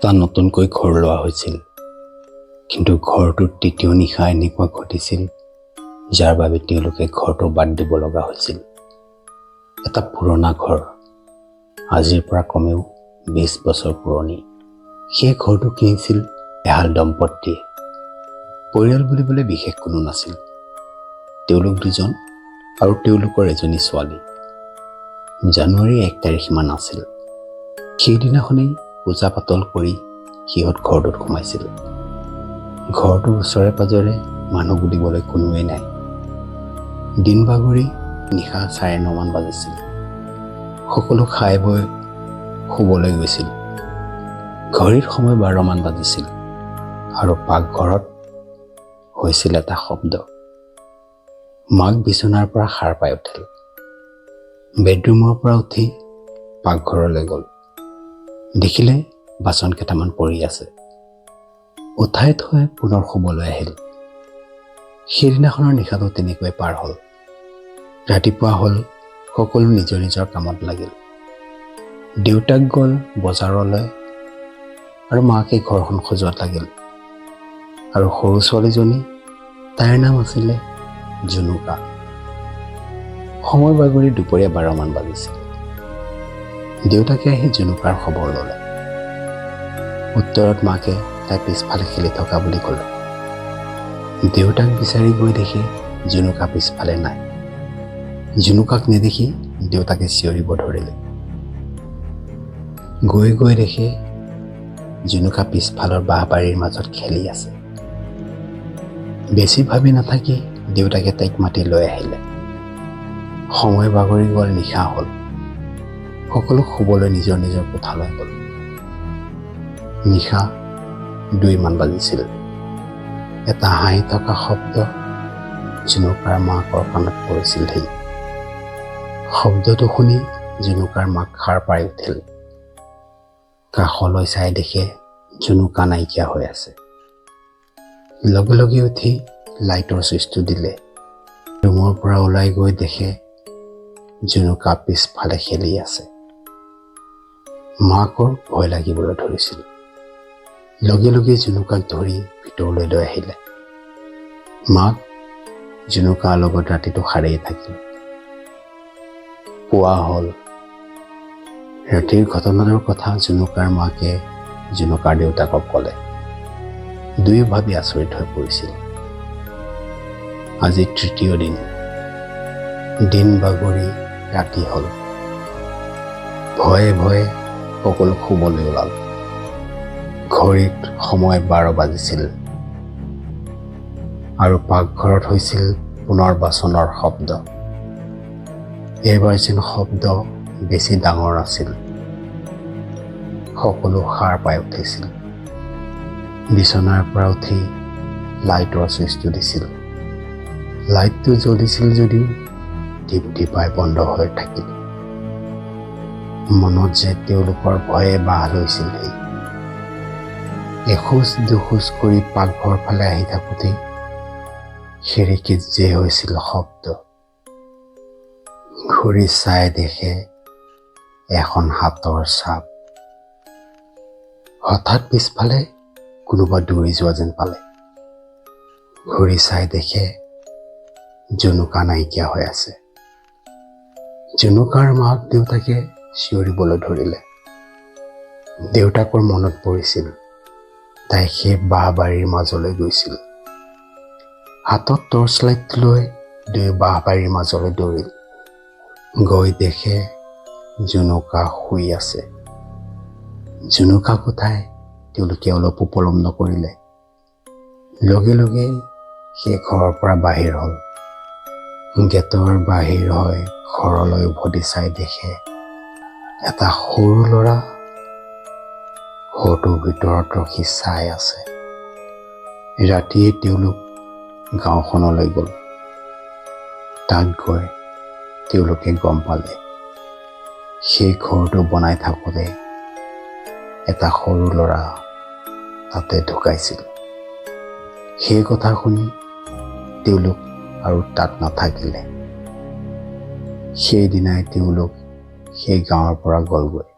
এটা নতুনকৈ ঘৰ লোৱা হৈছিল, কিন্তু ঘৰটোত তৃতীয় নিশা এনেকুৱা ঘটিছিল যাৰ বাবে তেওঁলোকে ঘৰটো বাদ দিব লগা হৈছিল। এটা পুৰণা ঘৰ, আজিৰ পৰা কমেও 20 বছৰ পুৰণি। সেই ঘৰটো কিনিছিল এহাল দম্পতীয়ে। পৰিয়াল বুলিবলৈ বিশেষ কোনো নাছিল। তেওঁলোক দুজন আৰু তেওঁলোকৰ এজনী ছোৱালী। জানুৱাৰী 1 তাৰিখমান আছিল। সেইদিনাখনেই পূজা পাতল কৰি সিহঁত ঘৰটোত সোমাইছিল। ঘৰটোৰ ওচৰে পাজৰে মানুহ বুলিবলৈ কোনোৱেই নাই। দিন বাগৰি নিশা 9:30 মান বাজিছিল। সকলো খাই বৈ শুবলৈ গৈছিল। ঘড়ীত সময় 12 মান বাজিছিল আৰু পাকঘৰত হৈছিল এটা শব্দ। মাক বিচনাৰ পৰা সাৰ পাই উঠিল। বেডৰুমৰ পৰা উঠি পাকঘৰলৈ গ'ল। দেখিলে বাচন কেইটামান পৰি আছে। উঠাই থৈ পুনৰ শুবলৈ আহিল। সেইদিনাখনৰ নিশাটো তেনেকৈ পাৰ হ'ল। ৰাতিপুৱা হ'ল, সকলো নিজৰ নিজৰ কামত লাগিল। দেউতাক গ'ল বজাৰলৈ আৰু মাকে ঘৰখন সজোৱাত লাগিল। আৰু সৰু ছোৱালীজনী, তাইৰ নাম আছিলে জুনুকা। সময় বাগৰি দুপৰীয়া 12 মান বাজিছিল। দেউতাকে আহি জুনুকাৰ খবৰ ল'লে। উত্তৰত মাকে তাই পিছফালে খেলি থকা বুলি ক'লে। দেউতাক বিচাৰি গৈ দেখি জুনুকা পিছফালে নাই। জুনুকাক নেদেখি দেউতাকে চিঞৰিব ধৰিলে। গৈ গৈ দেখে জুনুকা পিছফালৰ বাঁহবাৰীৰ মাজত খেলি আছে। বেছি ভাবি নাথাকি দেউতাকে তাইক মাতি লৈ আহিলে। সময় বাগৰি গ'ল, নিশা হ'ল। সকলো শুবলৈ নিজৰ নিজৰ কোঠালৈ গ'ল। নিশা 2 মান বাজিছিল। এটা হাঁহি থকা শব্দ জুনুকাৰ মাকৰ কাণত পৰিছিলহি। শব্দটো শুনি জুনুকাৰ মাক সাৰ পাই উঠিল। কাষলৈ চাই দেখে জুনুকা নাইকিয়া হৈ আছে। লগে লগে উঠি লাইটৰ চুইচটো দিলে। ৰুমৰ পৰা ওলাই গৈ দেখে জুনুকা পিছফালে খেলি আছে। মাকৰ ভয় লাগিবলৈ ধৰিছিল। লগে লগে জুনুকাক ধৰি ভিতৰলৈ লৈ আহিলে। মাক জুনুকাৰ লগত ৰাতিটো সাৰেই থাকিল। পুৱা হ'ল। ৰাতিৰ ঘটনাটোৰ কথা জুনুকাৰ মাকে জুনুকাৰ দেউতাকক ক'লে। দুয়ো ভাবি আচৰিত হৈ পৰিছিল। আজি তৃতীয় দিন। দিন বাগৰি ৰাতি হ'ল। ভয়ে ভয়ে সকলো শুবলৈ ওলাল। ঘড়ীত সময় 12 বাজিছিল আৰু পাকঘৰত হৈছিল পুনৰ বাচনৰ শব্দ। এইবাৰ যেন শব্দ বেছি ডাঙৰ আছিল। সকলো সাৰ পাই উঠিছিল। বিচনাৰ পৰা উঠি লাইটৰ চুইচটো দিছিল। লাইটটো জ্বলিছিল যদিও টিপ টিপাই বন্ধ হৈ থাকিল। মনত যে তেওঁলোকৰ ভয়ে বাহ লৈছিলহি। এখোজ দুখোজ কৰি পাকঘৰ ফালে আহি থাকোঁতেই খিৰিকীত যে হৈছিল শব্দ। ঘূৰি চাই দেখে এখন হাতৰ ছাপ। হঠাৎ পিছফালে কোনোবা দৌৰি যোৱা যেন পালে। ঘূৰি চাই দেখে জুনুকা নাইকিয়া হৈ আছে। জুনুকাৰ মাক দেউতাকে চিঞৰিবলৈ ধৰিলে। দেউতাকৰ মনত পৰিছিল তাই সেই বাঁহবাৰীৰ মাজলৈ গৈছিল। হাতত টৰ্চ লাইট লৈ দুয়ো বাঁহবাৰীৰ মাজলৈ দৌৰিল। গৈ দেখে জুনুকা শুই আছে। জুনুকাক উঠাই তেওঁলোকে অলপো পলম নকৰিলে। লগে লগে সেই ঘৰৰ পৰা বাহিৰ হ'ল। গেটৰ বাহিৰ হৈ ঘৰলৈ উভতি চাই দেখে এটা সৰু ল'ৰা ঘৰটোৰ ভিতৰত ৰখি চাই আছে। ৰাতিয়ে তেওঁলোক গাঁওখনলৈ গ'ল। তাত গৈ তেওঁলোকে গম পালে সেই ঘৰটো বনাই থাকোঁতে এটা সৰু ল'ৰা তাতে ঢুকাইছিল। সেই কথা শুনি তেওঁলোক আৰু তাত নাথাকিলে। সেইদিনাই তেওঁলোক সেই গাঁৱৰ পৰা গ'লগৈ।